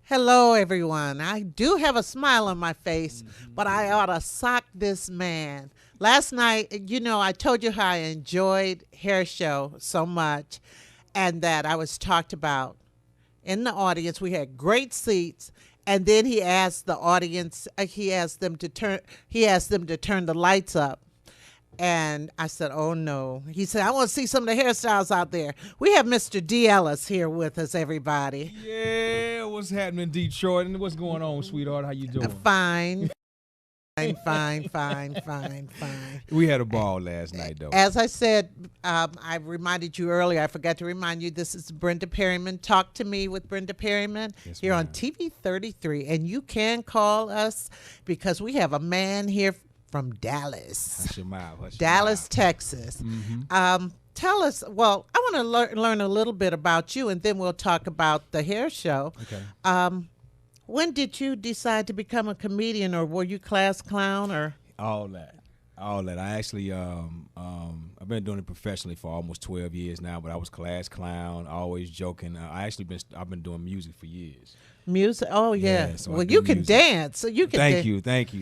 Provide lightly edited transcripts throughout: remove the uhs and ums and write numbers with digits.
Hello, everyone. I do have a smile on my face, but I ought to sock this man. Last night, I told you how I enjoyed Hair Show so much and that I was talked about in the audience. We had great seats. And then he asked the audience, he asked them to turn the lights up. And I said, oh, no. He said, I want to see some of the hairstyles out there. We have Mr. D. Ellis here with us, everybody. Yeah, what's happening, Detroit? And what's going on, sweetheart? How you doing? Fine. Fine. We had a ball last night, though. As I said, I reminded you earlier, I forgot to remind you, this is Brenda Perryman. Talk to Me with Brenda Perryman here on TV 33. And you can call us because we have a man here from Dallas. Hush your mouth. Dallas, Texas. Mm-hmm. Tell us, well, I want to learn a little bit about you, and then we'll talk about the hair show. Okay. When did you decide to become a comedian, or were you class clown, or? All that. I actually, I've been doing it professionally for almost 12 years now, but I was class clown, always joking. I've been doing music for years. Music? Oh, yeah. So well, you can dance. So you can Thank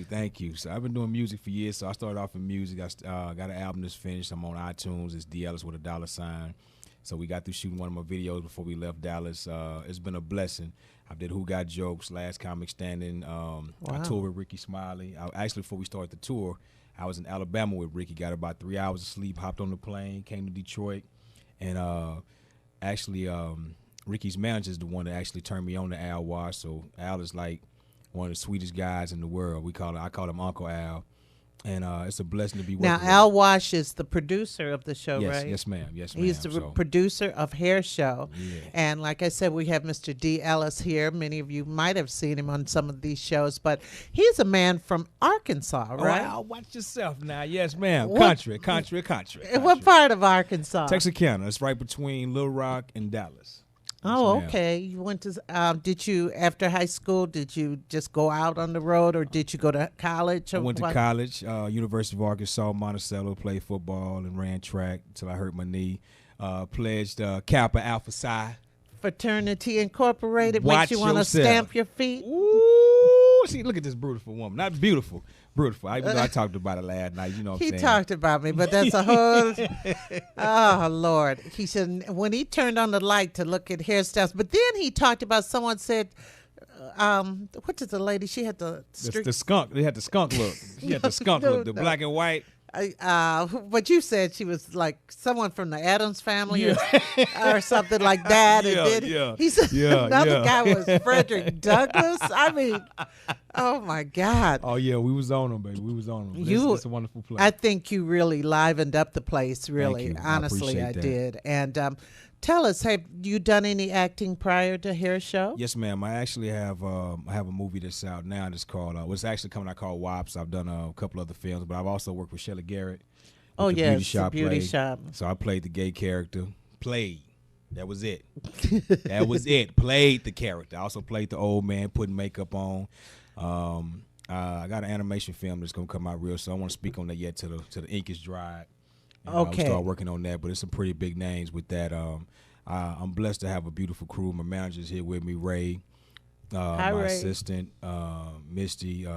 you. So I've been doing music for years. So I started off in music. I got an album that's finished. I'm on iTunes. It's D. Ellis with a $sign. So we got through shooting one of my videos before we left Dallas. It's been a blessing. I did Who Got Jokes, Last Comic Standing. I toured with Ricky Smiley. Actually, before we started the tour, I was in Alabama with Ricky. Got about 3 hours of sleep, hopped on the plane, came to Detroit. And Ricky's manager is the one that actually turned me on to Al Wash. So Al is like one of the sweetest guys in the world. I call him Uncle Al. And it's a blessing to be working with him. Al Wash is the producer of the show, yes, right? Yes, ma'am. He's the producer of Hair Show. Yeah. And like I said, we have Mr. D. Ellis here. Many of you might have seen him on some of these shows, but he's a man from Arkansas, right? Oh, watch yourself now. Yes, ma'am. Country. What part of Arkansas? Texarkana. It's right between Little Rock and Dallas. Oh, okay. You went to, did you, after high school, did you just go out on the road, or did you go to college? I went to college, University of Arkansas, Monticello, played football and ran track until I hurt my knee. Pledged Kappa Alpha Psi. Fraternity Incorporated Watch makes you want to stamp your feet? Ooh, see, look at this beautiful woman. Not beautiful. Even though I talked about it last night, you know what I'm saying? He talked about me, but that's a whole, oh, Lord. He said, when he turned on the light to look at hairstyles, but then he talked about, someone said, what did the lady, she had the skunk. They had the skunk look. She had the skunk look, the black and white. But you said she was like someone from the Addams family or something like that. He said another guy was Frederick Douglass. I mean, oh my God. Oh yeah, we was on them, baby. We was on them. It's a wonderful place. I think you really livened up the place. Really, Thank you. honestly, I I did. And tell us, have you done any acting prior to Hair Show? Yes, ma'am. I actually have a movie that's out now. It's called it's actually coming out called WAPS. I've done a couple other films, but I've also worked with Shelley Garrett. Oh yes, Beauty Beauty Shop. So I played the gay character. That was it. That was it. Played the character. I also played the old man, putting makeup on. I got an animation film that's gonna come out real soon. I don't want to speak on that yet till the ink is dried. I'll start working on that, but it's some pretty big names with that. I'm blessed to have a beautiful crew. My manager's here with me, Ray. Hi, my Ray. assistant, Misty.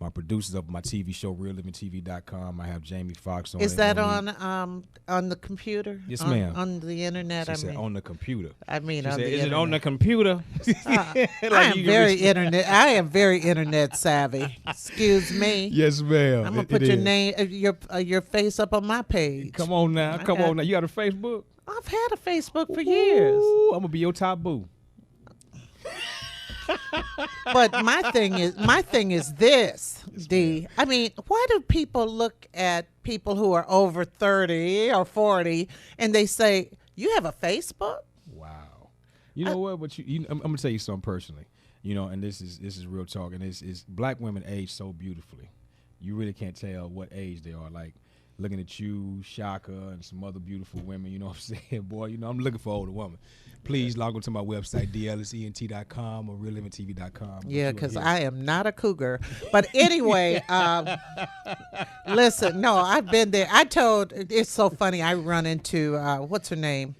My producers of my TV show, RealLivingTV.com. I have Jamie Foxx on. Is that on the computer? Yes, ma'am. On the internet. She said on the computer. I mean, she on said, the is internet. it on the computer? I am very internet savvy. Excuse me. Yes, ma'am. I'm gonna put your name, your face up on my page. Come on now. You got a Facebook? I've had a Facebook for years. I'm gonna be your top boo. But my thing is this, D. I mean, why do people look at people who are over 30 or 40 and they say, "You have a Facebook?" Wow. You know what? But I'm gonna tell you something personally. And this is real talk. And it's black women age so beautifully. You really can't tell what age they are. Like looking at you, Shaka, and some other beautiful women. You know what I'm saying, boy? I'm looking for an older woman. Please log on to my website, dlsent.com or reallivingtv.com. Yeah, because I am not a cougar. But anyway, listen, no, I've been there. It's so funny. I run into, what's her name?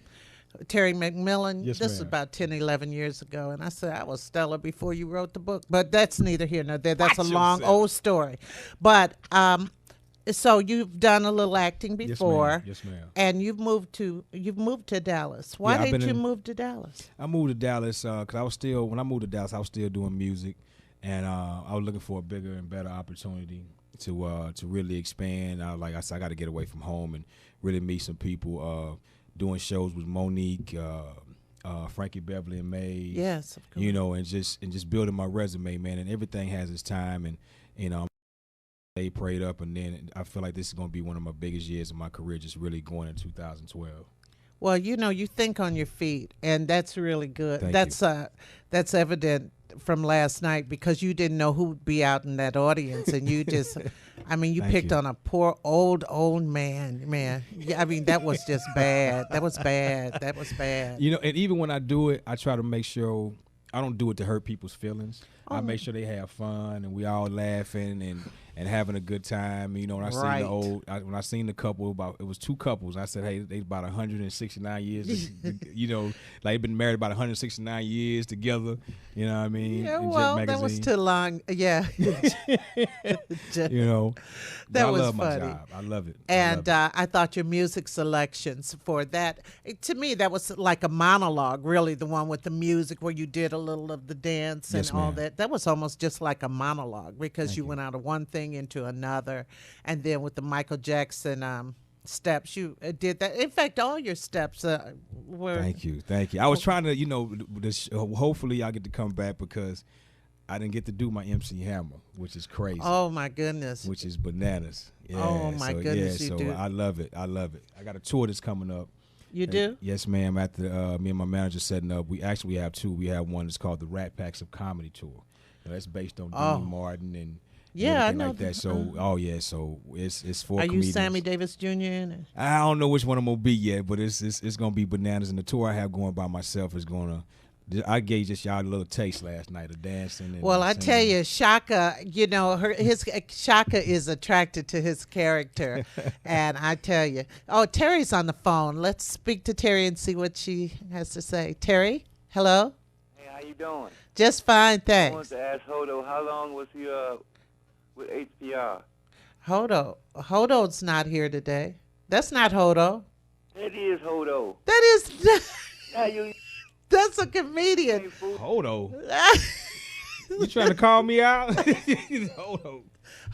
Terry McMillan. Yes, This is ma'am. about 10, 11 years ago. And I said, I was Stella before you wrote the book. But that's neither here nor there. That's Watch a long, yourself. old story. But so you've done a little acting Yes, before. ma'am. Yes, ma'am. And you've moved to Dallas. Why Yeah, I've did been you in- move to Dallas? I moved to Dallas because when I moved to Dallas, I was still doing music, and I was looking for a bigger and better opportunity to really expand. Like I said, I got to get away from home and really meet some people. Doing shows with Monique, Frankie Beverly and Mays. Yes, of course. You know, and just building my resume, man. And everything has its time, and they prayed up, and then I feel like this is going to be one of my biggest years of my career, just really going in 2012. Well, you think on your feet, and that's really good. Thank That's evident from last night because you didn't know who'd be out in that audience, and you just, I mean, you Thank picked you. on a poor old man. Yeah, I mean, that was just bad. That was bad. That was bad. You know, and even when I do it, I try to make sure I don't do it to hurt people's feelings. I Oh. make sure they have fun and we all laughing and having a good time. You know, when I Right. when I seen the couple, it was two couples. I said, hey, they about 169 years. You know, like they've been married about 169 years together. You know what I mean? Yeah, In Jet well, that was magazine. too long. Yeah. You know, But That I was love my funny. job. I love it. And I thought your music selections for that, to me, that was like a monologue, really, the one with the music where you did a little of the dance and Yes, all ma'am. that. That was almost just like a monologue because Thank you you. went out of one thing into another. And then with the Michael Jackson steps, you did that. In fact, all your steps were. Thank you. I was trying to, hopefully I get to come back because I didn't get to do my MC Hammer, which is crazy. Oh, my goodness. Which is bananas. Yeah, Oh, my goodness, you so do. I love it. I got a tour that's coming up. You do? Yes, ma'am. After me and my manager setting up, we actually have two. We have one that's called the Rat Packs of Comedy Tour. Now, that's based on Oh. Dean Martin and Yeah, I everything know like that. So, so it's for Are you comedians. Sammy Davis Jr. in it? I don't know which one I'm gonna be yet, but it's gonna be bananas. And the tour I have going by myself is gonna. I gave just y'all a little taste last night of dancing. And Well, I singing. tell you, Shaka, his Shaka is attracted to his character, and I tell you, Terry's on the phone. Let's speak to Terry and see what she has to say. Terry, hello. Hey, how you doing? Just fine, I wanted thanks. to ask Hodo, how long was he with HPR? Hodo's not here today. That's not Hodo. That is Hodo. That is Now you that's a comedian. ain't fool. Hodo, you trying to call me out? Hodo.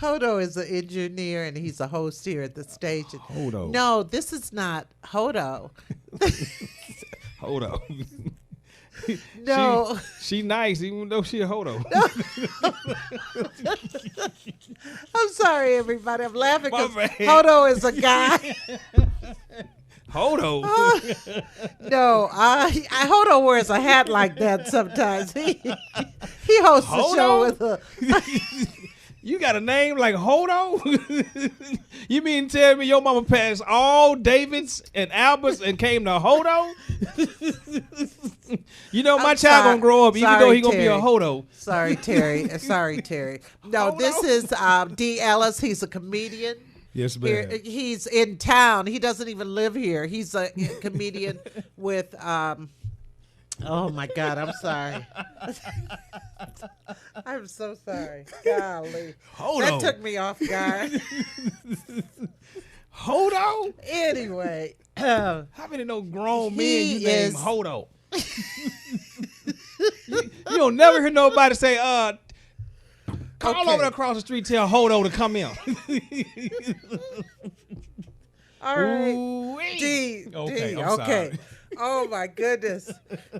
Hodo is an engineer and he's a host here at the station. Hodo. No, this is not Hodo. Hodo. No. She nice, even though she a hodo. I'm sorry, everybody. I'm laughing because My bad. Hodo is a guy. Hodo. No, Hodo wears a hat like that sometimes. He hosts a show with a. You got a name like Hodo? You mean tell me your mama passed all Davids and Alberts and came to Hodo? You know my I'm child sorry. gonna grow up, even Sorry, though he gonna be a Terry. Hodo. Sorry, Terry. Sorry, Terry. No, Hodo. this is D. Ellis. He's a comedian. Yes, Here, he's in town. He doesn't even live here. He's a comedian with. Oh my God! I'm sorry. I'm so sorry. Golly, Hodo. that took me off guard. Hodo? Anyway, How many no grown men He you name is- Hodo? you don't never hear nobody say, call Okay. over there across the street, tell Hodo to come in. all right. Ooh-wee. D. Okay, D. I'm Okay. sorry. Oh my goodness,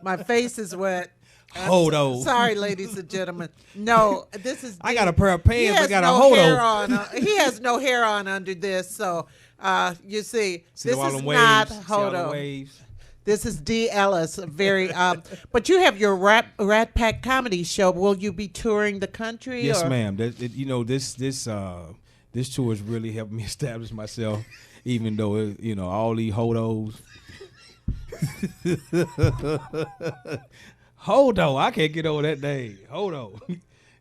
my face is wet. Hodo. Sorry, ladies and gentlemen. No, this is. I D. got a pair of He pants. I has got no a Hodo. hair on. He has no hair on under this, so you see, See this all is them not waves? See all the Hodo. waves? This is D. Ellis. Very, but you have your Rat Pack comedy show. Will you be touring the country? Yes, or? ma'am. This tour has really helped me establish myself, even though all these Hodos. Hodo, I can't get over that name. Hodo.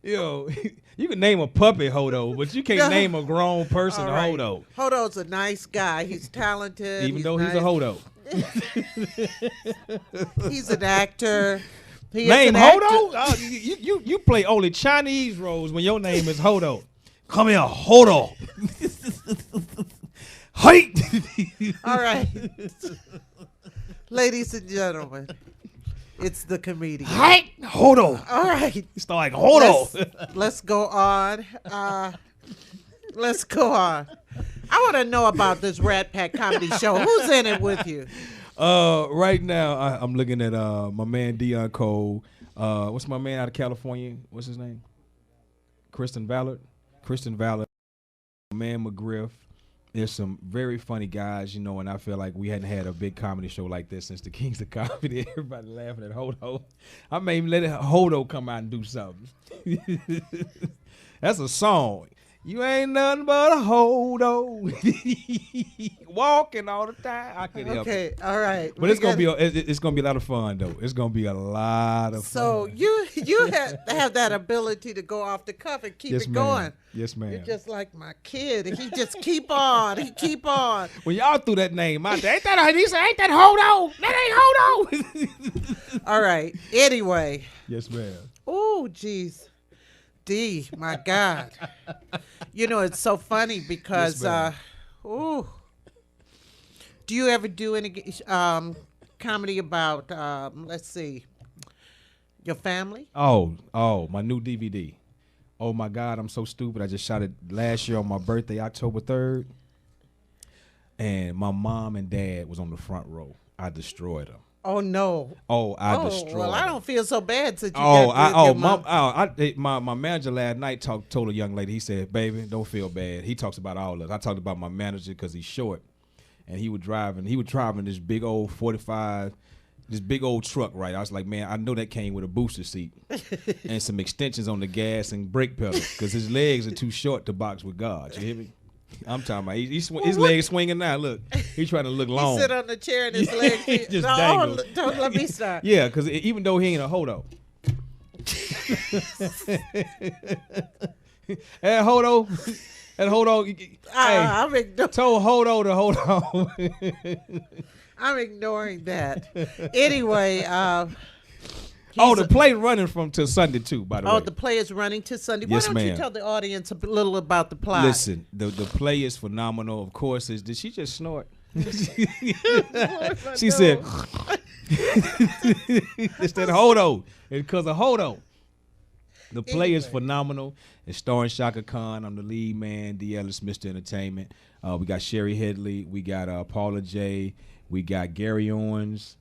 You can name a puppy Hodo, but you can't No. name a grown person All a right. Hodo. Hodo's a nice guy. He's talented. Even though he's a nice. Hodo. He's an actor. He is Name an actor. Hodo? Oh, you play only Chinese roles when your name is Hodo. Come here, Hodo. Hey. All right. Ladies and gentlemen, it's the comedian. Hey, Hodo. All right. It's like Hodo. Let's go on. Let's go on. I want to know about this Rat Pack comedy show. Who's in it with you? Right now, I'm looking at my man Dion Cole. What's my man out of California? What's his name? Kristen Ballard. My man McGriff. There's some very funny guys, you know, and I feel like we hadn't had a big comedy show like this since the Kings of Comedy. Everybody laughing at Hodo. I may even let Hodo come out and do something. That's a song. You ain't nothing but a Hodo. Walking all the time. I could help it. Okay, all right. But it's gonna be a lot of fun though. It's gonna be a lot of fun. So you have that ability to go off the cuff and keep it going. Yes, ma'am. You're just like my kid. He just keep on. He keep on. When y'all threw that name out there, ain't that Hodo? That ain't Hodo. All right. Anyway. Yes, ma'am. Oh, geez. D, my God. You know, it's so funny because, Yes, do you ever do any comedy about, let's see, your family? Oh, my new DVD. Oh my God, I'm so stupid. I just shot it last year on my birthday, October 3rd. And my mom and dad was on the front row. I destroyed them. Oh no! I destroyed. Well, I don't feel so bad since you. My manager last night told a young lady. He said, "Baby, don't feel bad." He talks about all of us. I talked about my manager because he's short, and he was driving this big old 45, this big old truck. Right, I was like, man, I know that came with a booster seat and some extensions on the gas and brake pedal because his legs are too short to box with God. You hear me? I'm talking about his legs swinging now. Look, he's trying to look long. He sit on the chair and his legs just dangle. Don't let me start. Yeah, because even though he ain't a Hodo. That Hodo. I'm told Hodo to hold on. I'm ignoring that. Anyway. The play running till Sunday too, by the way. Oh, the play is running to Sunday. Yes, Why don't you ma'am. tell the audience a little about the plot? Listen, the play is phenomenal. Of course, did she just snort? She said, it's that Hodo. It's because of Hodo. The play is phenomenal. It's starring Shaka Khan. I'm the lead man, D. Ellis, Mr. Entertainment. We got Sherry Headley. We got Paula J. We got Gary Owens.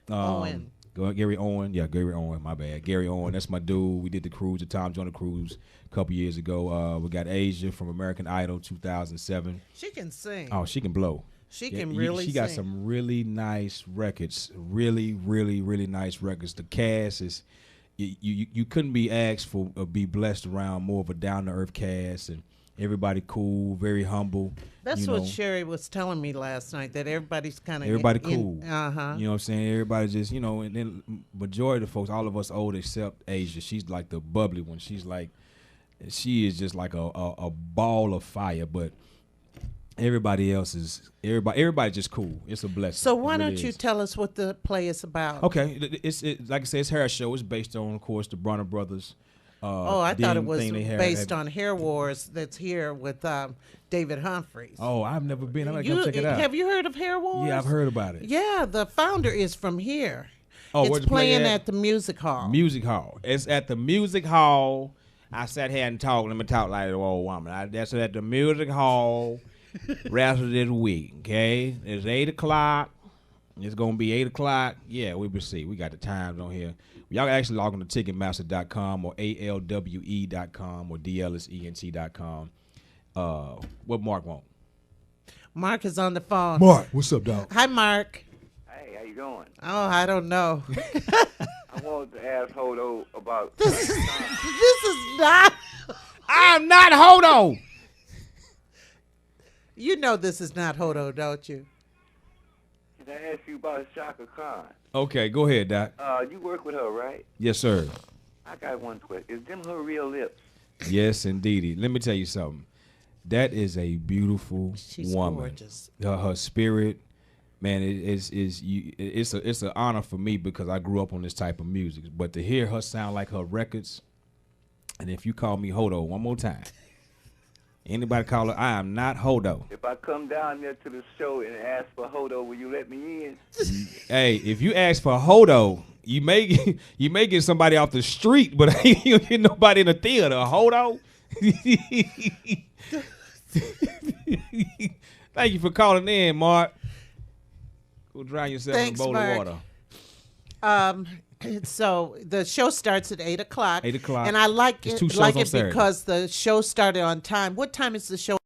Owen. Gary Owen. Yeah, Gary Owen. My bad. Gary Owen. That's my dude. We did the cruise, the Tom Joyner cruise a couple years ago. We got Asia from American Idol 2007. She can sing. Oh, she can blow. She can really She got sing. some really nice records. Really, really, really nice records. The cast is, you couldn't be asked for be blessed around more of a down-to-earth cast, and everybody cool, very humble. That's what Sherry was telling me last night, that everybody's kind of everybody cool. Uh-huh. You know what I'm saying? Everybody just, and then majority of the folks, all of us old except Asia, she's like the bubbly one. She is just like a ball of fire, but everybody else is, everybody just cool. It's a blessing. So why don't you tell us what the play is about? Okay. It's like I said, it's Hair Show. It's based on, of course, the Bronner Brothers. I thought it was based on Hair Wars that's here with David Humphreys. Oh, I've never been. I'm going to come check it out. Have you heard of Hair Wars? Yeah, I've heard about it. Yeah, the founder is from here. Oh, it's where's the play playing at the Music Hall. Music Hall. It's at the Music Hall. I sat here and talked. Let me talk like an old woman. That's at the Music Hall rest of this week, okay? It's 8 o'clock. It's going to be 8 o'clock. Yeah, we will see. We got the times on here. Y'all can actually log on to Ticketmaster.com or ALWE.com or DLSENT.com. What Mark want? Mark is on the phone. Mark, what's up, dog? Hi, Mark. Hey, how you going? Oh, I don't know. I wanted to ask Hodo about. This is not. I'm not Hodo. You know this is not Hodo, don't you? Can I ask you about Shaka Khan? Okay, go ahead, Doc. You work with her, right? Yes, sir. I got one question. Is them her real lips? Yes, indeedy. Let me tell you something. That is a beautiful She's woman. gorgeous. Her spirit, Man, it's an honor for me because I grew up on this type of music. But to hear her sound like her records, and if you call me Hodo one more time, anybody call her, I am not Hodo. If I come down there to the show and ask for Hodo, will you let me in? Hey, if you ask for Hodo, you may get somebody off the street, but you don't get nobody in the theater. Hodo. Thank you for calling in, Mark. Go drown yourself Thanks, in a bowl Mark. of water. So the show starts at 8 o'clock. 8 o'clock. And I like There's 2 it, shows like on it Saturday. because the show started on time. What time is the show?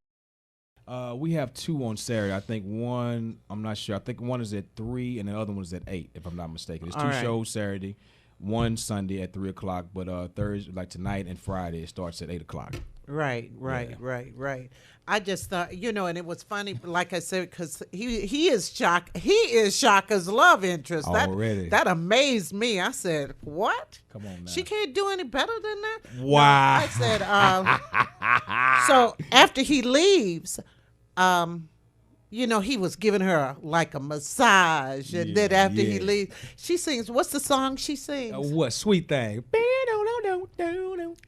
We have 2 on Saturday. I think one, I'm not sure. I think one is at 3 and the other one is at 8, if I'm not mistaken. There's 2 All right. shows Saturday, one Sunday at 3 o'clock, but Thursday, like tonight and Friday, it starts at 8 o'clock. Right. I just thought, and it was funny, like I said, because he is Shaka's love interest. Already. That amazed me. I said, what? Come on now. She can't do any better than that? Wow. No, I said, so after he leaves, he was giving her like a massage. And then after he leaves, she sings, what's the song she sings? What? Sweet Thing.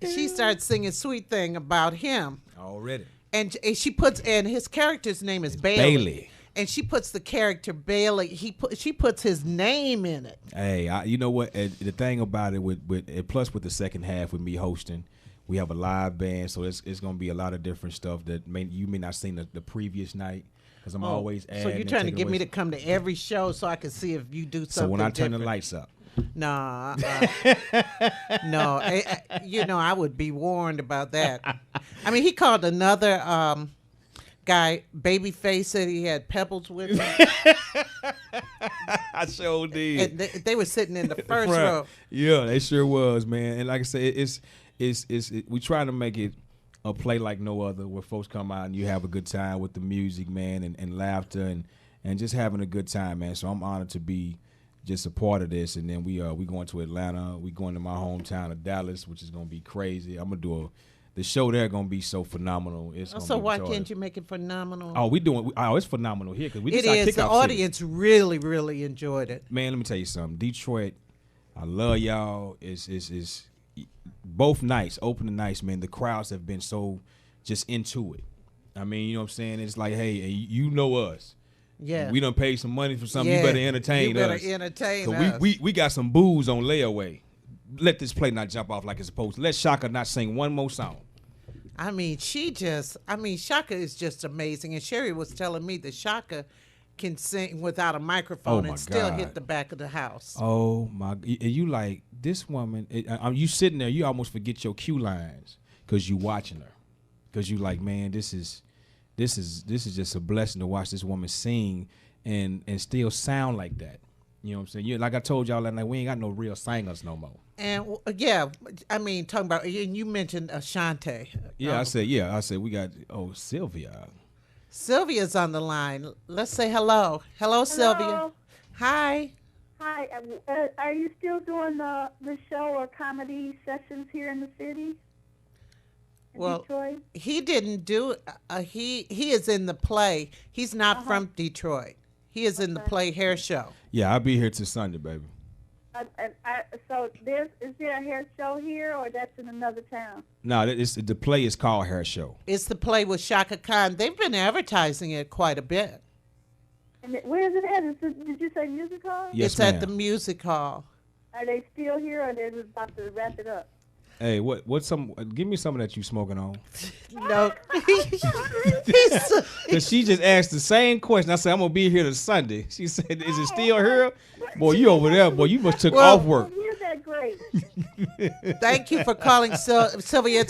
She starts singing Sweet Thing about him. Already. And she puts, and his character's name is Bailey. And she puts the character Bailey. She puts his name in it. Hey, you know what? The thing about it with plus with the second half with me hosting, we have a live band, so it's going to be a lot of different stuff that you may not seen the previous night because I'm always adding. So you're trying to get me to come to every show so I can see if you do something. So when I turn different. the lights up. No, no. I would be warned about that. I mean, he called another guy Babyface, said he had pebbles with him. I sure did. And they were sitting in the first row. Yeah, they sure was, man. And like I said, it's we try to make it a play like no other, where folks come out and you have a good time with the music, man, and laughter and just having a good time, man. So I'm honored to be just a part of this. And then we going to Atlanta. We going to my hometown of Dallas, which is gonna be crazy. I'm gonna do the show there gonna be so phenomenal. So why can't you make it phenomenal? Oh, it's phenomenal here because we just it is. The kickoff audience really, really enjoyed it. Man, let me tell you something. Detroit, I love y'all. Is both nights, opening nights, man. The crowds have been so just into it. I mean, you know what I'm saying? It's like, hey, you know us. Yeah. We done paid some money for something. You better entertain us. You better entertain us. us. We got some booze on layaway. Let this play not jump off like it's supposed to. Let Shaka not sing one more song. I mean, Shaka is just amazing. And Sherry was telling me that Shaka can sing without a microphone and still hit the back of the house. Oh, my. You like, this woman, you sitting there, you almost forget your cue lines because you watching her. Because you like, man, this is just a blessing to watch this woman sing and still sound like that. You know what I'm saying? Like I told y'all that night, we ain't got no real singers no more. And I mean, talking about, and you mentioned Ashante. Yeah, I said we got Sylvia. Sylvia's on the line. Let's say hello. Hello, Sylvia. Hi. Hi. Are you still doing the show or comedy sessions here in the city? Detroit? He didn't do. He is in the play. He's not from Detroit. He is in the play hair show. Yeah, I'll be here till Sunday, baby. So is there a hair show here, or that's in another town? No, the play is called Hair Show. It's the play with Shaka Khan. They've been advertising it quite a bit. And where is it at? Did you say music hall? Yes, it's at the music hall. Are they still here, or are they just about to wrap it up? Hey, give me some of that you smoking on. No. Because she just asked the same question. I said, I'm going to be here till Sunday. She said, is it still here? Boy, you over there. Boy, you must took off work. Isn't that great? Thank you for calling, Sylvia.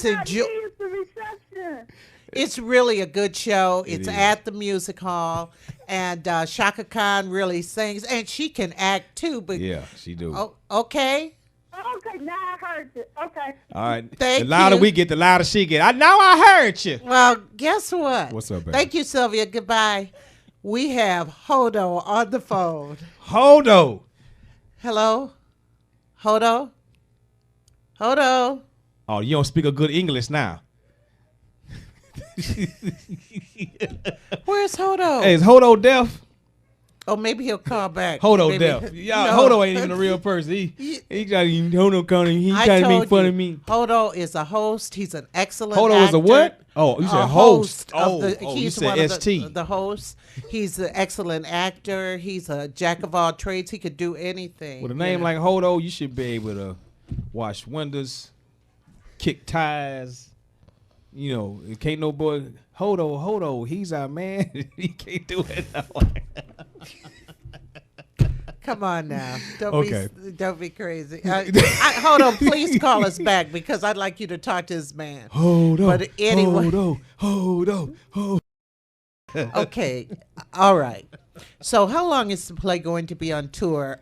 It's really a good show. It's at the music hall. And Shaka Khan really sings. And she can act, too. But yeah, she do. Okay. Okay, now I heard you. Okay. All right. Thank the louder you. we get, the louder she get. I know I heard you. Well, guess what? What's up, baby? Thank you, Sylvia. Goodbye. We have Hodo on the phone. Hodo. Hello? Hodo? Hodo? Oh, you don't speak a good English now. Where's Hodo? Hey, is Hodo deaf? Oh, maybe he'll call back. Hodo Maybe- deaf. Yeah, No. Hodo ain't even a real person. He trying to Hodo calling. He I trying to told make fun you, of me. Hodo is a host. He's an excellent Hodo actor. is a what? Oh, you said A host. of the- you he's said one of ST. the hosts. He's an excellent actor. He's a jack of all trades. He could do anything. With a you name know. like Hodo, you should be able to wash windows, kick tires. You know, it can't no boy Hodo. He's our man. He can't do it. Come on now. Okay. Don't be crazy. Hodo, please call us back because I'd like you to talk to this man. Hodo. But anyway. Hodo. Okay. All right. So how long is the play going to be on tour?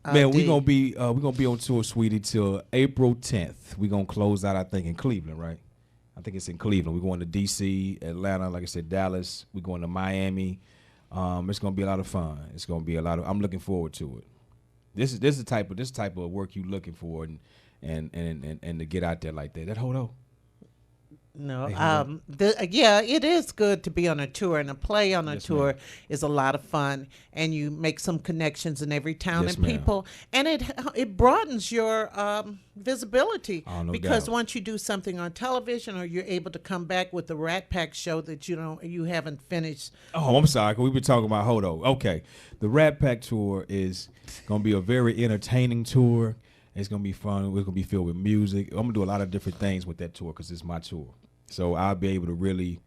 Man, D? we're gonna be on tour, sweetie, till April 10th. We're gonna close out, I think, in Cleveland, right? I think it's in Cleveland. We're going to DC, Atlanta, like I said, Dallas. We're going to Miami. It's gonna be a lot of fun. It's gonna be a lot of. I'm looking forward to it. This is the type of work you're looking for, and to get out there like that. That Hodo. No. Hey, hold Yeah, it is good to be on a tour, and a play on a Yes, tour ma'am. is a lot of fun, and you make some connections in every town Yes, and ma'am. people, and it broadens your visibility Oh, no because doubt. once you do something on television, or you're able to come back with the Rat Pack show that you haven't finished. Oh, I'm sorry. 'Cause we've been talking about Hodo. Okay, the Rat Pack tour is gonna be a very entertaining tour. It's gonna be fun. It's gonna be filled with music. I'm gonna do a lot of different things with that tour because it's my tour. So I'll be able to really.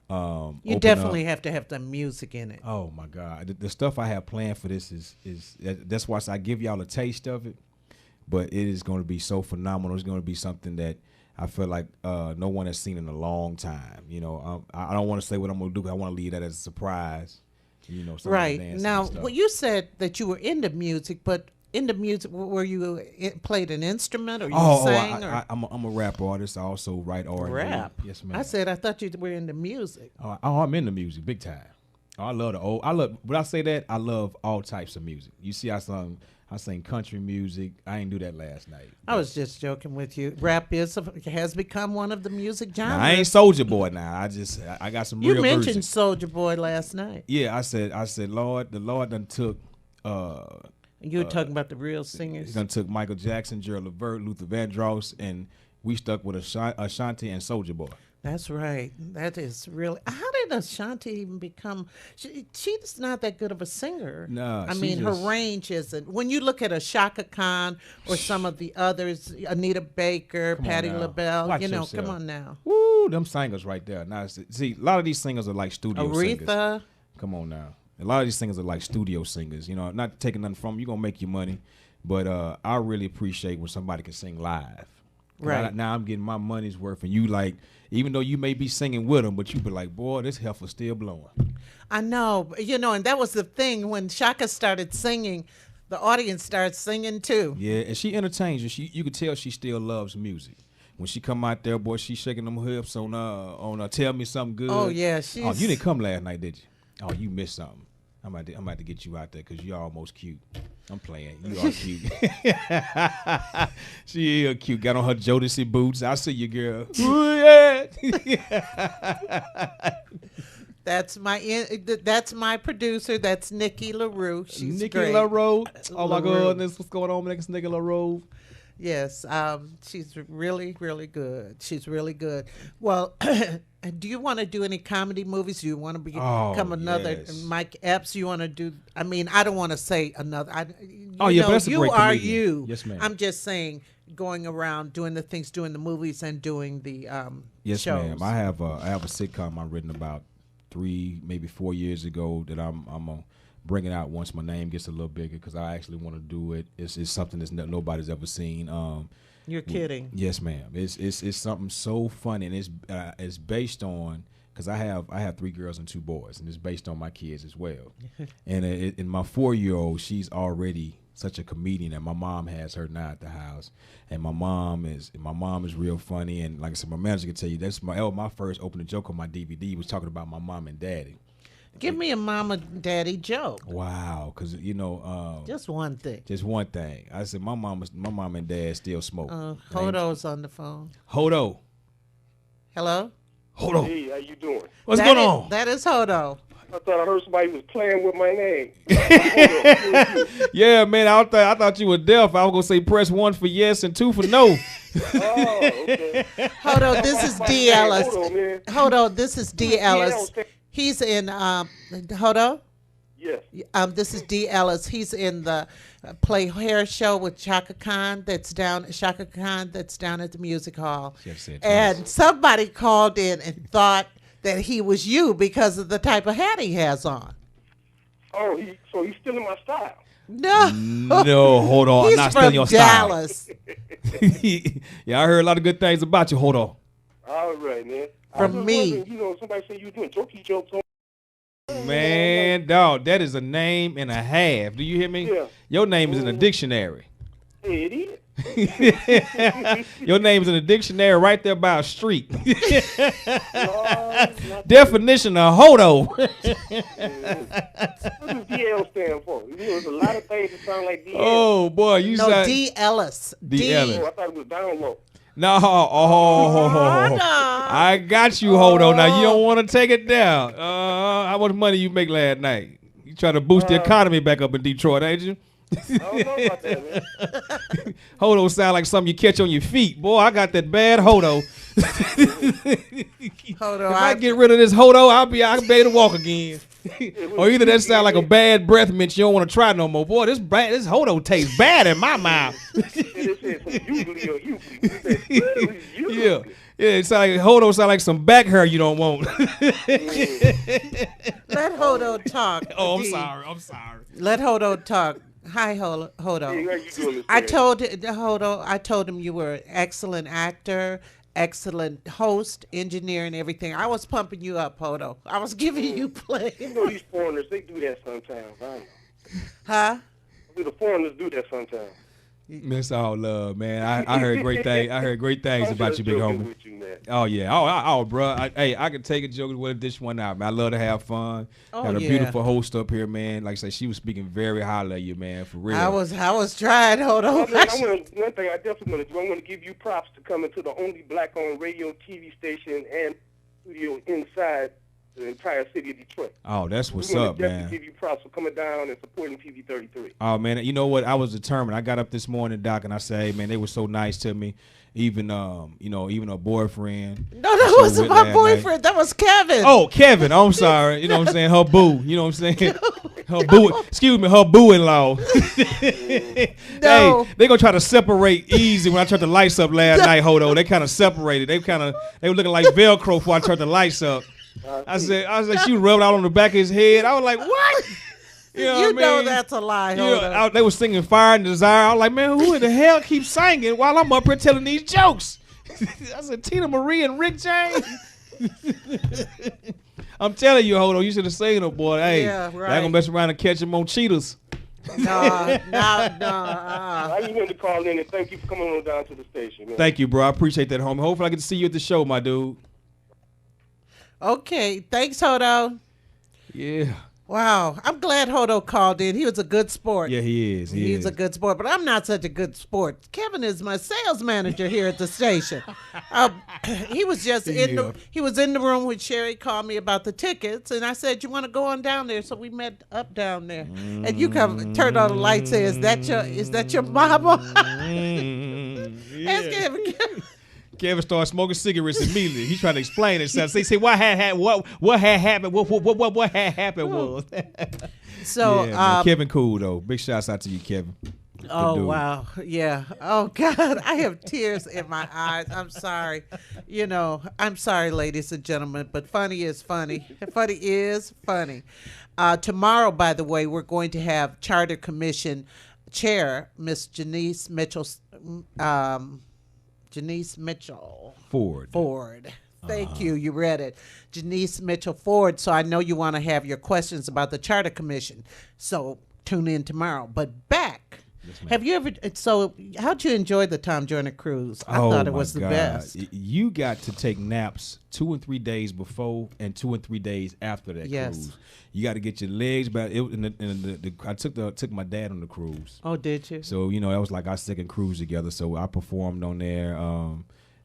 You open definitely up. have to have the music in it. Oh my God, the stuff I have planned for this is that's why I give y'all a taste of it, but it is going to be so phenomenal. It's going to be something that I feel like no one has seen in a long time. You know, I don't want to say what I'm going to do, but I want to leave that as a surprise. You know, some of the Right. dancing Now, and stuff. well, you said that you were into music, but into music, were you played an instrument or you sang? or I'm a rap artist. I also write R&B. rap? Yes, ma'am. I thought you were into music. I'm into music big time. I love when I say that, I love all types of music. You see, I sing country music. I didn't do that last night. I was just joking with you. Rap has become one of the music genres. Now, I ain't Soldier Boy now. I got some You real mentioned versions. Soldier Boy last night. Yeah, I said, Lord, the Lord done took You were talking about the real he singers. done took Michael Jackson, Gerald Levert, Luther Vandross, and we stuck with Ashanti and Soldier Boy. That's right. That is really. How did Ashanti even become? She's not that good of a singer. No, I she mean, just- her range isn't. When you look at a Shaka Khan or some of the others, Anita Baker, Come on Patti now. LaBelle, Watch come yourself. on now. Woo, them singers right there. Now, see, a lot of these singers are like studio singers. Aretha. Come on now. A lot of these singers are like studio singers. You know, not taking nothing from them. You're going to make your money. But I really appreciate when somebody can sing live. 'Cause Right. now I'm getting my money's worth. And you like, even though you may be singing with them, but you be like, boy, this heifer's still blowing. I know, and that was the thing when Shaka started singing, the audience started singing too. Yeah, and she entertains you. You could tell she still loves music. When she come out there, boy, she shaking them hips on Tell Me Something Good. Oh yeah, Oh, you didn't come last night, did you? Oh, you missed something. I'm about to get you out there because you're almost cute. I'm playing. You are cute. She is cute. Got on her Jodeci boots. I see you, girl. Ooh, yeah. That's my producer. That's Nikki LaRue. She's Nikki great. LaRoe. Oh my LaRue. goodness, what's going on next Nikki LaRoe? Yes, she's really, really good. She's really good. Well, do you want to do any comedy movies? Do you want to become another yes. Mike Epps? You want to do? I mean, I don't want to say another. Oh, yeah, but that's a you great are comedian. you. Yes, ma'am. I'm just saying, going around doing the things, doing the movies, and doing the Yes, shows. ma'am. I have a sitcom I've written about 3, maybe 4 years ago that I'm gonna bring it out once my name gets a little bigger because I actually want to do it. It's something that's nobody's ever seen. You're kidding. Yes, ma'am. It's something so funny, and it's based on because I have 3 girls and 2 boys, and it's based on my kids as well. And in my 4-year-old, she's already such a comedian, and my mom has her now at the house. And my mom is real funny, and like I said, my manager can tell you that's my first opening joke on my DVD was talking about my mom and daddy. Give me a mama daddy joke. Wow, because Just one thing. just one thing. I said my mom and dad still smoke. Hodo's on the phone. Hodo. Hello. Hodo. Hey, how you doing? What's That going is- on? That is Hodo. I thought I heard somebody was playing with my name. Yeah, man. I thought you were deaf. I was gonna say press 1 for yes and 2 for no. Oh, okay. Hold on, this is D. Ellis. Hold on, man. Hold on, this is D. Ellis. He's in. Hold on. Yes. This is D. Ellis. He's in the Play Hair show with Shaka Khan. That's down at the music hall. And somebody called in and thought that he was you because of the type of hat he has on. Oh, so he's stealing my style. No, hold on. He's I'm not stealing from your Dallas. style. Yeah, I heard a lot of good things about you. Hold on. All right, man. From me. You know, somebody said you were doing jokey jokes on. Man, dog, that is a name and a half. Do you hear me? Yeah. Your name is in a dictionary. Hey, it is. Your name is in a dictionary right there by a street. No, it's not. Definition of hodo. What does DL stand for? You know, there's a lot of things that sound like DL. Oh boy, you No, said D. Ellis. D. Ellis. Oh, I thought it was down low. No, no. I got you, hodo. Now you don't want to take it down. How much money you make last night? You try to boost the economy back up in Detroit, ain't you? I don't know about that, man. Hodo sound like something you catch on your feet. Boy, I got that bad hodo. Hodo, If I get rid of this hodo, I'll be able to walk again. Or either that sound like a bad breath mint you don't want to try no more. Boy, this hodo tastes bad in my mouth. Yeah, it sound like hodo sound like some back hair you don't want. let Hodo talk. Oh, D. I'm sorry. Let Hodo talk. Hi, Hodo. Hey, how you doing, Miss I Perry? told him you were an excellent actor, excellent host, engineer, and everything. I was pumping you up, Hodo. I was giving you play. You know these foreigners, they do that sometimes. I know. Huh? The foreigners do that sometimes. Miss all love, man. I heard great things. I heard great things I'm about just you, big joking homie. with you, man. Oh yeah, bro. I can take a joke and we'll dish one out, man. I love to have fun. Oh, Got a yeah. beautiful host up here, man. Like I said, she was speaking very highly of you, man, for real. I was trying, Hodo. One thing I definitely want to do, I want to give you props to coming to the only black-owned radio, TV station, and studio inside the entire city of Detroit. Oh, that's what's We want up, to man. definitely give you props for coming down and supporting TV 33. Oh man, you know what? I was determined. I got up this morning, Doc, and I said, "Hey, man, they were so nice to me. Even even a boyfriend." No, that wasn't my boyfriend. That was Kevin. Oh, Kevin. I'm sorry. You know what I'm saying? Her boo. You know what I'm saying? Her boo. Excuse me. Her boo-in-law. No. Hey, they gonna try to separate easy. When I turned the lights up last night, Hodo, they kind of separated. They were looking like Velcro before I turned the lights up. I said, she rubbed out on the back of his head. I was like, what? You know, what I mean? That's a lie, You Hodo. know, they were singing Fire and Desire. I was like, man, who in the hell keeps singing while I'm up here telling these jokes? I said, Tina Marie and Rick James. I'm telling you, Hodo, you should have seen them, boy. Hey, Yeah, right. they're gonna mess around and catch him on cheetahs. No. I just wanted to call in and thank you for coming on down to the station, man. Thank you, bro. I appreciate that, homie. Hopefully I get to see you at the show, my dude. Okay, thanks, Hodo. Yeah. Wow, I'm glad Hodo called in. He was a good sport. Yeah, he is. He's a good sport, but I'm not such a good sport. Kevin is my sales manager here at the station. He was just in the room when Sherry called me about the tickets, and I said, "You want to go on down there?" So we met up down there, and you turned on the lights. Say, "Is that your mama?" Ask Kevin. Kevin started smoking cigarettes immediately. He's trying to explain himself. Say what had happened? What had happened? What had happened was. So man, Kevin, cool though. Big shouts out to you, Kevin. Oh dude. wow, yeah. Oh God, I have tears in my eyes. I'm sorry. I'm sorry, ladies and gentlemen, but funny is funny. Funny is funny. Tomorrow, by the way, we're going to have Charter Commission Chair Miss Janice Mitchell. Janice Mitchell Ford. Thank you. You read it. Janice Mitchell Ford. So I know you want to have your questions about the Charter Commission. So tune in tomorrow. But back. Yes, have you ever? So how'd you enjoy the Tom Joyner cruise? I thought it was the best. You got to take naps 2 and 3 days before and 2 and 3 days after that cruise. You got to get your legs back. I took my dad on the cruise. Oh, did you? So that was like our second cruise together. So I performed on there.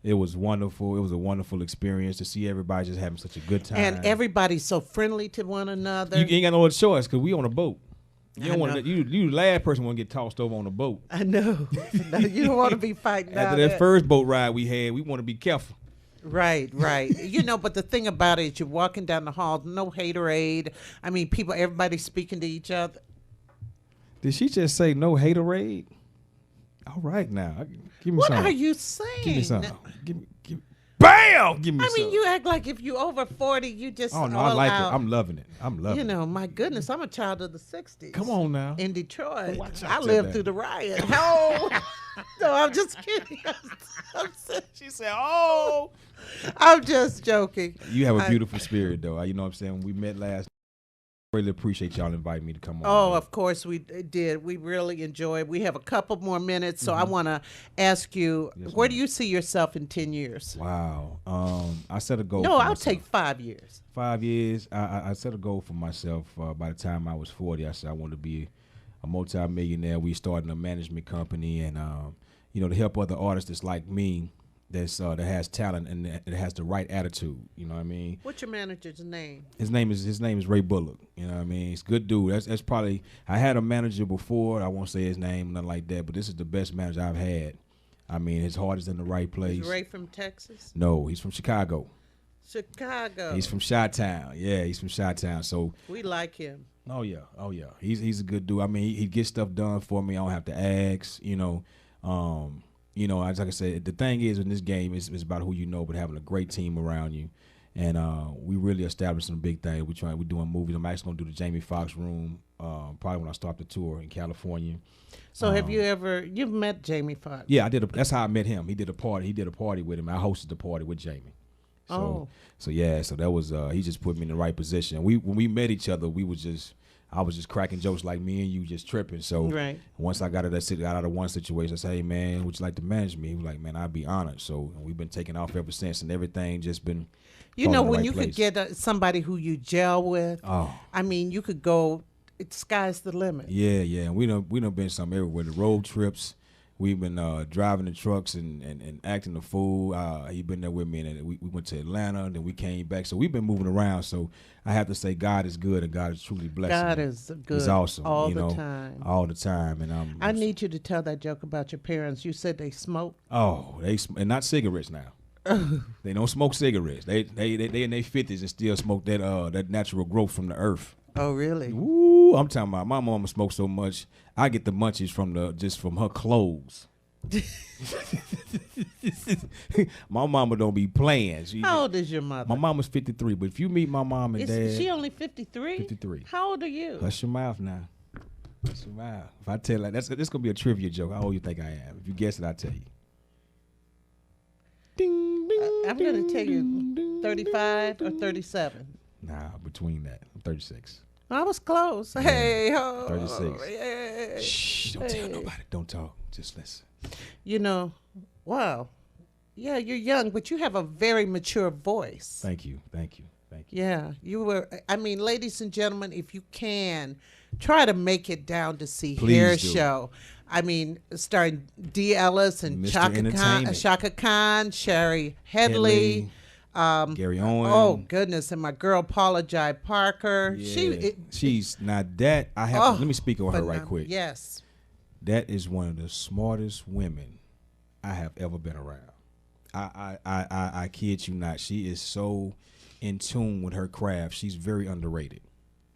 It was wonderful. It was a wonderful experience to see everybody just having such a good time. And everybody's so friendly to one another. You ain't got no other choice because we on a boat. You don't want know. to. You the last person want to get tossed over on a boat. I know. No, you don't want to be fighting out After that first boat ride we had, we want to be careful. Right. But the thing about it is you're walking down the hall, no haterade. I mean, everybody's speaking to each other. Did she just say no haterade? All right, now give me What some. are you saying? Give me some. Give me. Bam! Give me I some. mean, you act like if you over 40, you just Oh no, all I like out. it. I'm loving it. I'm loving You it. know, my goodness, I'm a child of the 60s. Come on now. In Detroit. Watch out I to lived that. through the riot. No. No, I'm just kidding. She said, "Oh." I'm just joking. You have a beautiful spirit, though. You know what I'm saying? When we met last, really appreciate y'all inviting me to come on. Oh, of course we did. We really enjoyed. We have a couple more minutes, so I want to ask you, Yes, where ma'am. do you see yourself in 10 years? Wow. I set a goal. No, for I'll myself. take 5 years. 5 years. I set a goal for myself. By the time I was 40, I said I wanted to be a multi-millionaire. We started a management company, and to help other artists that's like me, that has talent and that has the right attitude. You know what I mean? What's your manager's name? His name is Ray Bullock. You know what I mean? He's a good dude. That's probably, I had a manager before. I won't say his name, nothing like that. But this is the best manager I've had. I mean, his heart is in the right place. Is Ray from Texas? No, he's from Chicago. Chicago. He's from Chi-Town. Yeah, he's from Chi-Town. So, We like him. oh yeah. He's a good dude. I mean, he gets stuff done for me. I don't have to ask. Like I said, the thing is in this game, it's about who you know, but having a great team around you. And we really established some big things. We're doing movies. I'm actually gonna do the Jamie Foxx room probably when I start the tour in California. So you've met Jamie Foxx? Yeah, that's how I met him. He did a party with him. I hosted the party with Jamie. So that was he just put me in the right position. When we met each other, I was just cracking jokes like me and you just tripping. So Right. once I got out of one situation, I said, "Hey man, would you like to manage me?" He was like, "Man, I'd be honored." So we've been taking off ever since, and everything just been. You know, falling in the when right you place. could get somebody who you gel with, Oh. I mean, you could go, sky's the limit. Yeah, and we done been some everywhere. The road trips, we've been driving the trucks and acting the fool. He been there with me, and we went to Atlanta, and then we came back. So we've been moving around. So I have to say, God is good, and God is truly blessing. God me. is good. He's awesome. All the time. All the time, and I need you to tell that joke about your parents. You said they smoke. Oh, and not cigarettes now. They don't smoke cigarettes. They in their 50s and still smoke that natural growth from the earth. Oh, really? Ooh, I'm talking about my mama smokes so much. I get the munchies from her clothes. My mama don't be playing. How old is your mother? My mama's 53, but if you meet my mom and dad, Is she only 53? 53. How old are you? Hush your mouth now. Hush your mouth. If I tell that, this gonna be a trivia joke. How old you think I am? If you guess it, I'll tell you. Ding, ding, I'm going to tell you ding, ding, 35 or 37. Nah, between that. I'm 36. I was close. Hey, ho. 36. Yeah. Shh, don't tell nobody. Don't talk. Just listen. You know, wow. Yeah, you're young, but you have a very mature voice. Thank you. Yeah, you were. I mean, ladies and gentlemen, if you can, try to make it down to see Please Hair do. Show. I mean, starring D. Ellis and Mr. Shaka Khan, Sherry Headley, Gary Owen. oh goodness, and my girl Paula Jai Parker. Yeah. She's not that. I have. Oh, let me speak on her right phenom- quick. Yes. That is one of the smartest women I have ever been around. I kid you not. She is so in tune with her craft. She's very underrated.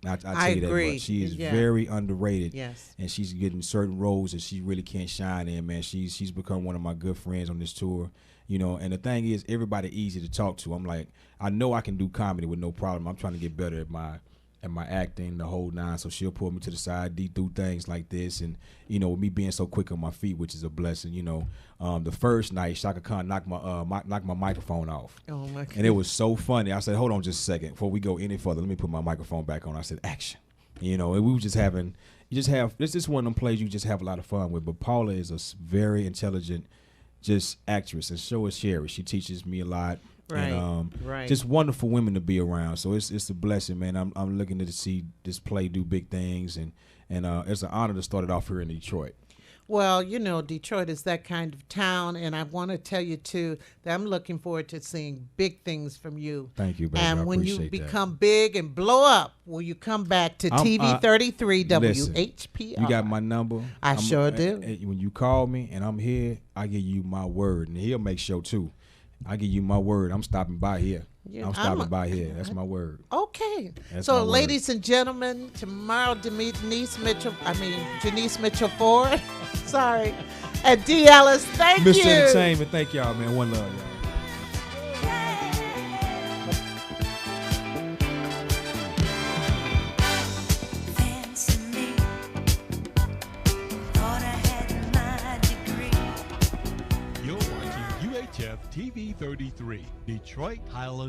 I tell I you agree. that much. She is Yeah. very underrated. Yes. And she's getting certain roles that she really can't shine in, man. She's become one of my good friends on this tour. And the thing is, everybody easy to talk to. I'm like, I know I can do comedy with no problem. I'm trying to get better at my acting, the whole nine. So she'll pull me to the side, do things like this, and with me being so quick on my feet, which is a blessing. The first night, Shaka Khan knocked my microphone off. Oh my God. And it was so funny. I said, hold on just a second. Before we go any further, let me put my microphone back on. I said, action. And we were just having, this is one of them plays you just have a lot of fun with. But Paula is a very intelligent, just actress. And so is Sherry. She teaches me a lot. Right, And right. just wonderful women to be around. So it's a blessing, man. I'm looking to see this play do big things. And it's an honor to start it off here in Detroit. Well, you know, Detroit is that kind of town, and I want to tell you too that I'm looking forward to seeing big things from you. Thank you, baby. I And when you appreciate that. become big and blow up, will you come back to TV 33 listen, WHPR? You got my number. I sure do. When you call me and I'm here, I give you my word, and he'll make sure too. I give you my word. I'm stopping by here. Yeah, I'm stopping by here. That's my word. Okay. That's So, my word. ladies and gentlemen, tomorrow, Janice Mitchell Ford, sorry, and D. Ellis, thank Mr. you. Entertainment, thank y'all, man. One love, y'all. Fancy me, thought I had my degree. You're watching UHF TV 33, Detroit Highlands.